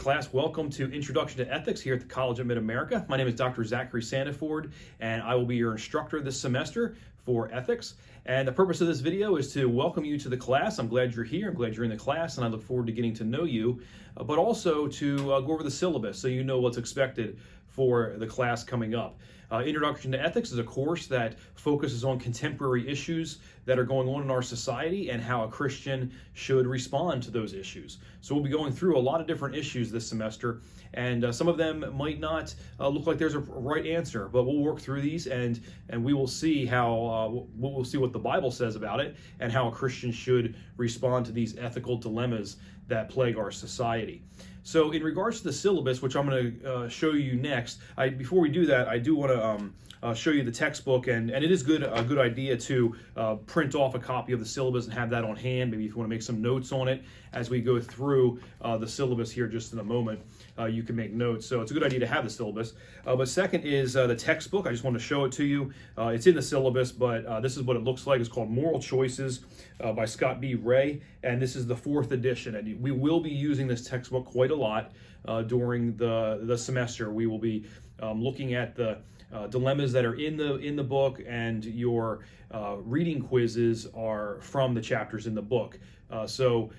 class, welcome to Introduction to Ethics here at the College of Mid-America. My name is Dr. Zachary Sandiford, and I will be your instructor this semester for ethics. And the purpose of this video is to welcome you to the class. I'm glad you're here, I'm glad you're in the class, and I look forward to getting to know you, but also to go over the syllabus so you know what's expected for the class coming up. Introduction to Ethics is a course that focuses on contemporary issues that are going on in our society and how a Christian should respond to those issues. So we'll be going through a lot of different issues this semester, and some of them might not look like there's a right answer, but we'll work through these and we will see how we'll see what the Bible says about it and how a Christian should respond to these ethical dilemmas that plague our society. So in regards to the syllabus, which I'm going to show you next, before we do that, I do want to show you the textbook, and it is a good idea to print off a copy of the syllabus and have that on hand. Maybe if you want to make some notes on it as we go through the syllabus here just in a moment, you can make notes. So it's a good idea to have the syllabus. But second is the textbook. I just want to show it to you. It's in the syllabus, but this is what it looks like. It's called Moral Choices by Scott B. Ray, and this is the 4th edition. And we will be using this textbook quite a lot during the semester. We will be looking at the dilemmas that are in the book, and your reading quizzes are from the chapters in the book. So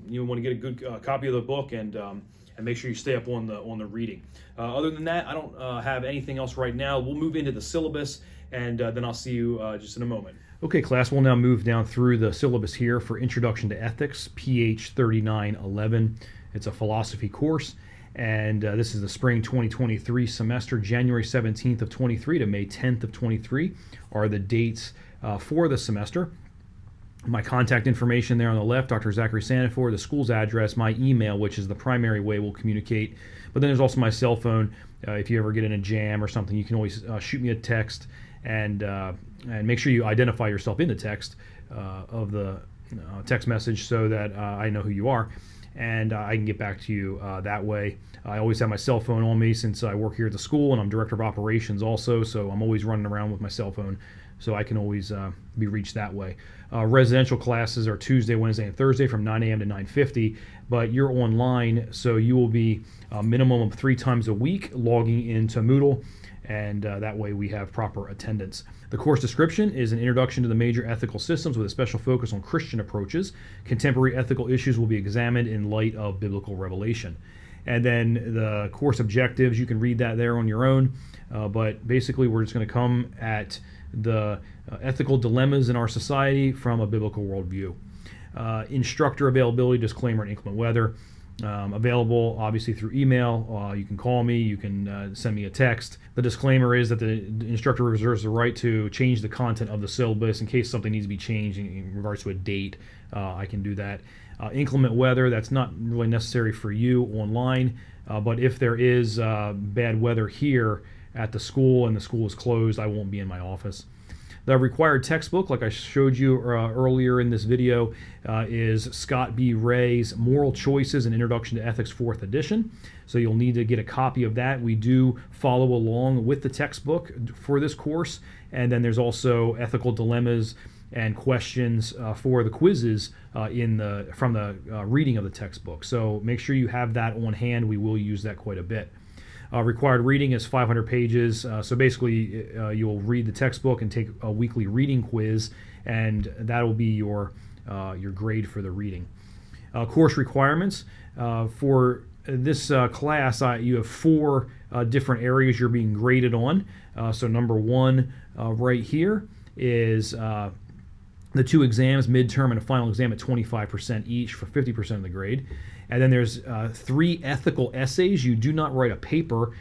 you want to get a good copy of the book and make sure you stay up on the reading. Other than that, I don't have anything else right now. We'll move into the syllabus, and then I'll see you just in a moment. Okay, class, we'll now move down through the syllabus here for Introduction to Ethics, PH 3911. It's a philosophy course, and this is the spring 2023 semester. January 17th of 23 to May 10th of 23 are the dates for the semester. My contact information there on the left, Dr. Zachary Sandiford, the school's address, my email, which is the primary way we'll communicate. But then there's also my cell phone. If you ever get in a jam or something, you can always shoot me a text, and make sure you identify yourself in the text of the text message so that I know who you are, and I can get back to you that way. I always have my cell phone on me since I work here at the school, and I'm director of operations also, so I'm always running around with my cell phone, so I can always be reached that way. Residential classes are Tuesday, Wednesday, and Thursday from 9 a.m. to 9:50, but you're online, so you will be a minimum of 3 times a week logging into Moodle, and that way we have proper attendance. The course description is an introduction to the major ethical systems with a special focus on Christian approaches. Contemporary ethical issues will be examined in light of biblical revelation. And then the course objectives, you can read that there on your own, but basically we're just going to come at the ethical dilemmas in our society from a biblical worldview. Instructor availability, disclaimer, and inclement weather. Available obviously through email. You can call me, you can send me a text. The disclaimer is that the instructor reserves the right to change the content of the syllabus in case something needs to be changed in regards to a date. I can do that. Inclement weather, that's not really necessary for you online, but if there is bad weather here at the school and the school is closed, I won't be in my office. The required textbook, like I showed you earlier in this video, is Scott B. Ray's Moral Choices and Introduction to Ethics 4th edition. So you'll need to get a copy of that. We do follow along with the textbook for this course. And then there's also ethical dilemmas and questions for the quizzes from the reading of the textbook. So make sure you have that on hand. We will use that quite a bit. Required reading is 500 pages. So basically, you'll read the textbook and take a weekly reading quiz, and that will be your grade for the reading. Course requirements for this class, you have 4 different areas you're being graded on. So number 1 right here is the 2 exams, midterm and a final exam at 25% each for 50% of the grade. And then there's 3 ethical essays. You do not write a paper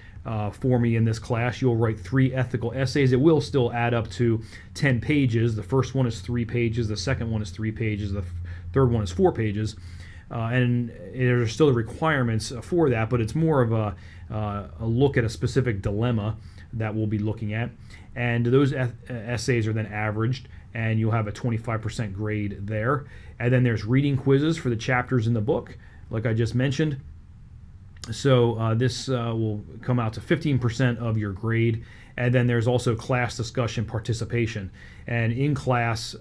for me in this class. You'll write 3 ethical essays. It will still add up to 10 pages. The first one is 3 pages. The second one is 3 pages. The third one is 4 pages. And there's still the requirements for that, but it's more of a look at a specific dilemma that we'll be looking at. And those essays are then averaged, and you'll have a 25% grade there. And then there's reading quizzes for the chapters in the book, like I just mentioned. So this will come out to 15% of your grade. And then there's also class discussion participation. And in class,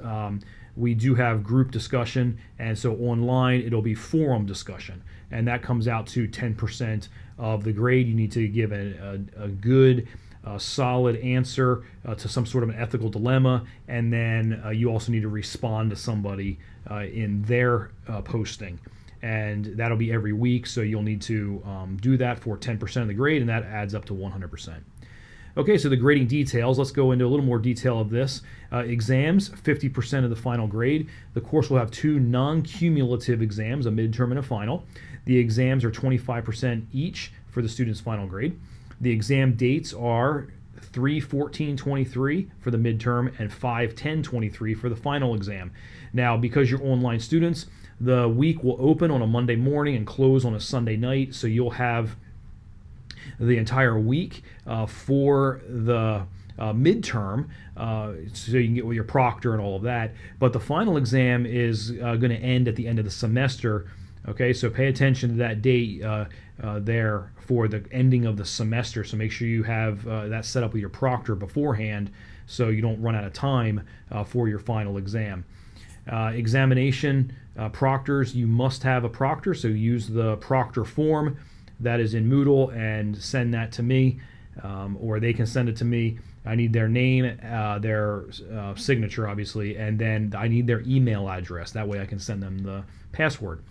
we do have group discussion, and so online it'll be forum discussion. and that comes out to 10% of the grade. You need to give a good solid answer to some sort of an ethical dilemma, and then you also need to respond to somebody in their posting, and that'll be every week, so you'll need to do that for 10% of the grade, and that adds up to 100%. Okay, so the grading details, let's go into a little more detail of this. Exams, 50% of the final grade. The course will have 2 non-cumulative exams, a midterm and a final. The exams are 25% each for the student's final grade. The exam dates are 3/14/23 for the midterm and 5/10/23 for the final exam. Now, because you're online students, the week will open on a Monday morning and close on a Sunday night, so you'll have the entire week for the midterm, so you can get with your proctor and all of that. But the final exam is going to end at the end of the semester. Okay, so pay attention to that date there for the ending of the semester. So make sure you have that set up with your proctor beforehand, so you don't run out of time for your final exam. Examination proctors, you must have a proctor, so use the proctor form that is in Moodle and send that to me, or they can send it to me. I need their name, their signature, obviously, and then I need their email address. That way I can send them the password.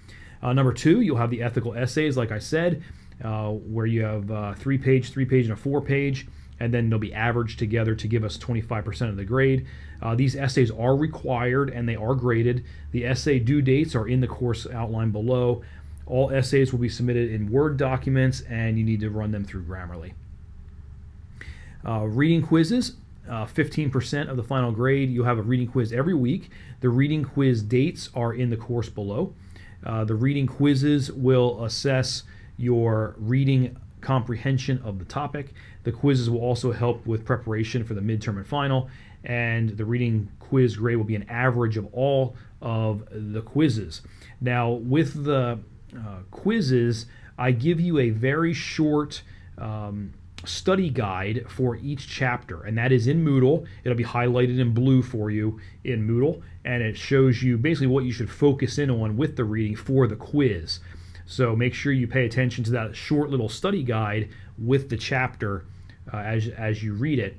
Number 2, you'll have the ethical essays, like I said, where you have 3-page, 3-page, and a 4-page, and then they'll be averaged together to give us 25% of the grade. These essays are required and they are graded. The essay due dates are in the course outline below. All essays will be submitted in Word documents, and you need to run them through Grammarly. Reading quizzes, 15% of the final grade. You'll have a reading quiz every week. The reading quiz dates are in the course below. The reading quizzes will assess your reading comprehension of the topic. The quizzes will also help with preparation for the midterm and final, and the reading quiz grade will be an average of all of the quizzes. Now, with the quizzes, I give you a very short study guide for each chapter, and that is in Moodle. It'll be highlighted in blue for you in Moodle, and it shows you basically what you should focus in on with the reading for the quiz. So make sure you pay attention to that short little study guide with the chapter as you read it.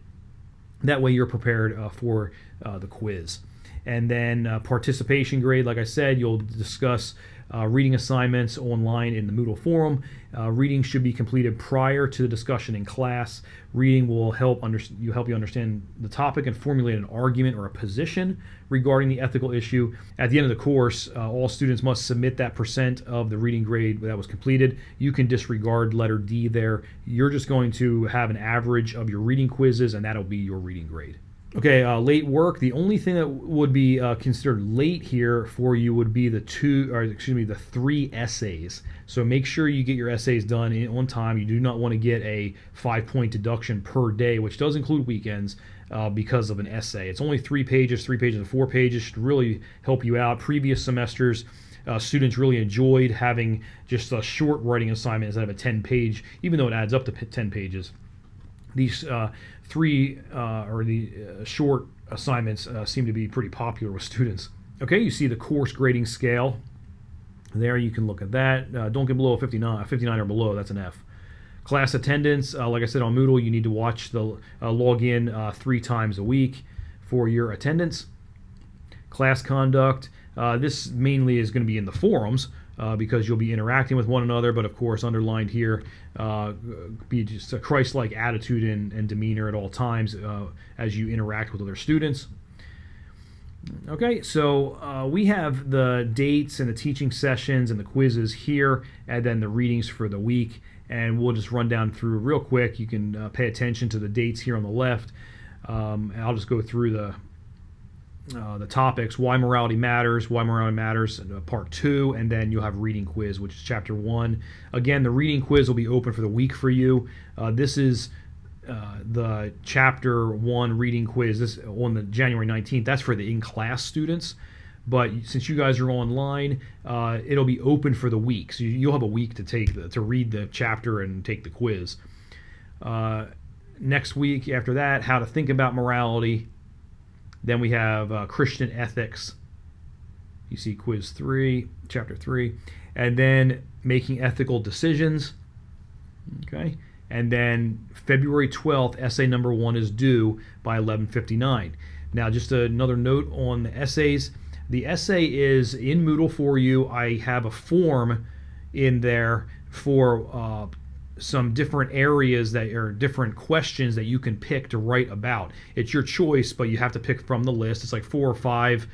That way you're prepared for the quiz. And then participation grade, like I said, you'll discuss reading assignments online in the Moodle forum. Reading should be completed prior to the discussion in class. Reading will help you understand the topic and formulate an argument or a position regarding the ethical issue. At the end of the course, all students must submit that percent of the reading grade that was completed. You can disregard letter D there. You're just going to have an average of your reading quizzes, and that'll be your reading grade. Okay, late work. The only thing that would be considered late here for you would be the 3 essays. So make sure you get your essays done on time. You do not want to get a 5-point deduction per day, which does include weekends, because of an essay. It's only 3 pages, 3 pages and 4 pages. Should really help you out. Previous semesters, students really enjoyed having just a short writing assignment instead of a 10-page, even though it adds up to 10 pages. These short assignments seem to be pretty popular with students. Okay, you see the course grading scale. There you can look at that. Don't get below a 59 or below, that's an F. Class attendance, like I said on Moodle, you need to watch the log in 3 times a week for your attendance. Class conduct, this mainly is going to be in the forums, because you'll be interacting with one another, but of course underlined here, be just a Christ-like attitude and demeanor at all times as you interact with other students. Okay, so we have the dates and the teaching sessions and the quizzes here, and then the readings for the week, and we'll just run down through real quick. You can pay attention to the dates here on the left. And I'll just go through the topics. Why morality matters, part 2, and then you'll have reading quiz, which is chapter 1. Again, the reading quiz will be open for the week for you. This is the chapter 1 reading quiz. This on the January 19th. That's for the in-class students. But since you guys are online, it'll be open for the week. So you'll have a week to read the chapter and take the quiz. Next week after that, how to think about morality. Then we have Christian ethics. You see quiz 3, chapter 3. and then making ethical decisions. Okay, and then February 12th, essay number 1 is due by 11:59. Now, just another note on the essays. The essay is in Moodle for you. I have a form in there for some different areas that are different questions that you can pick to write about. It's your choice, but you have to pick from the list. It's like 4 or 5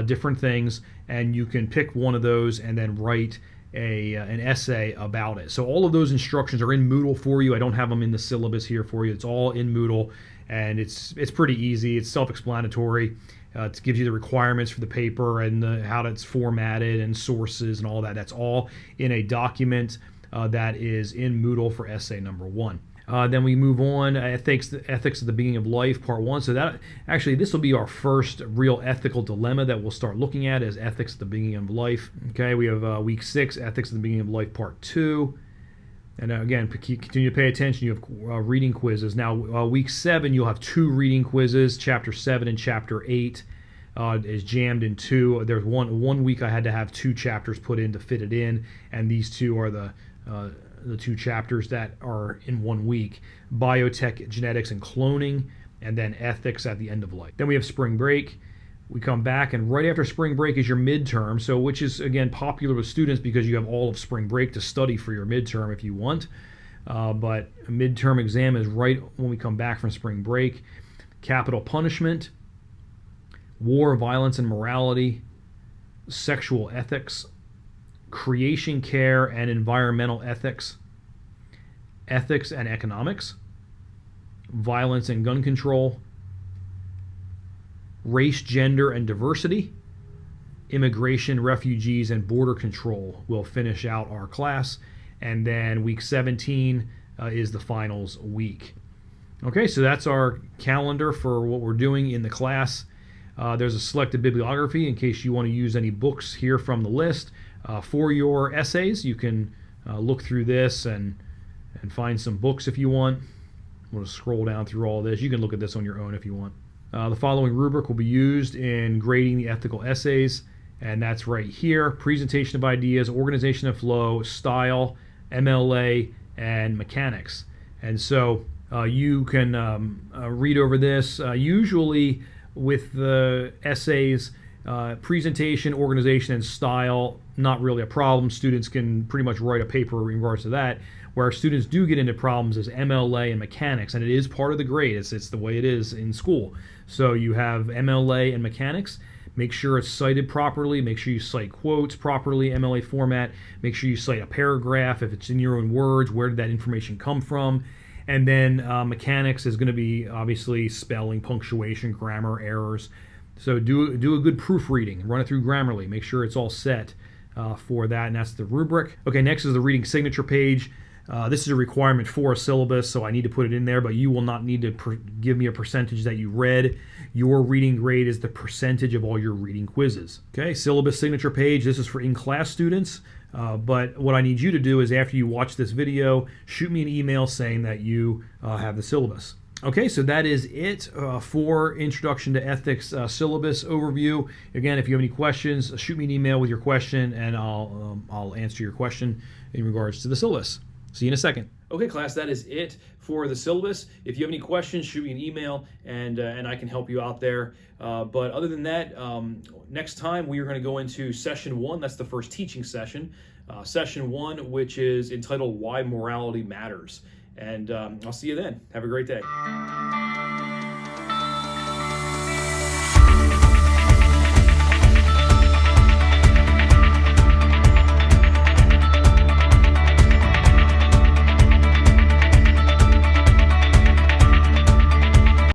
different things, and you can pick one of those and then write an essay about it. So all of those instructions are in Moodle for you. I don't have them in the syllabus here for you. It's all in Moodle, and it's pretty easy. It's self-explanatory. It gives you the requirements for the paper and how it's formatted and sources and all that. That's all in a document that is in Moodle for essay number 1. Then we move on, ethics at the beginning of life, part 1. So that actually, this will be our first real ethical dilemma that we'll start looking at, is ethics at the beginning of life. Okay, we have week 6, ethics at the beginning of life, part 2. And again, continue to pay attention. You have reading quizzes. Now, week 7, you'll have 2 reading quizzes. Chapter 7 and Chapter 8 is jammed in 2. There's one week I had to have 2 chapters put in to fit it in, and these 2 are the 2 chapters that are in 1 week: biotech, genetics, and cloning, and then ethics at the end of life. Then we have spring break. We come back, and right after spring break is your midterm, so which is, again, popular with students because you have all of spring break to study for your midterm if you want. But a midterm exam is right when we come back from spring break. Capital punishment, war, violence, and morality, sexual ethics, creation care and environmental ethics, ethics and economics, violence and gun control, race, gender, and diversity, immigration, refugees, and border control will finish out our class. And then week 17 is the finals week. Okay, so that's our calendar for what we're doing in the class. There's a selected bibliography in case you want to use any books here from the list. For your essays, you can look through this and find some books if you want. We'll just scroll down through all this. You can look at this on your own if you want. The following rubric will be used in grading the ethical essays, and that's right here: presentation of ideas, organization of flow, style, MLA, and mechanics. And so you can read over this. Usually with the essays, presentation, organization, and style, not really a problem. Students can pretty much write a paper in regards to that. Where students do get into problems is MLA and mechanics, and it is part of the grade. It's the way it is in school. So you have MLA and mechanics. Make sure it's cited properly. Make sure you cite quotes properly, MLA format. Make sure you cite a paragraph. If it's in your own words, where did that information come from? And then mechanics is going to be obviously spelling, punctuation, grammar, errors. So do a good proofreading. Run it through Grammarly. Make sure it's all set for that, and that's the rubric. Okay, next is the reading signature page. This is a requirement for a syllabus, so I need to put it in there, but you will not need to give me a percentage that you read. Your reading grade is the percentage of all your reading quizzes. Okay, syllabus signature page. This is for in-class students, but what I need you to do is, after you watch this video, shoot me an email saying that you have the syllabus. Okay, so that is it for Introduction to Ethics syllabus overview. Again, if you have any questions, shoot me an email with your question, and I'll answer your question in regards to the syllabus. See you in a second. Okay, class, that is it for the syllabus. If you have any questions, shoot me an email, and I can help you out there. But other than that, next time we are going to go into session 1. That's the first teaching session. Session 1, which is entitled Why Morality Matters. And I'll see you then. Have a great day.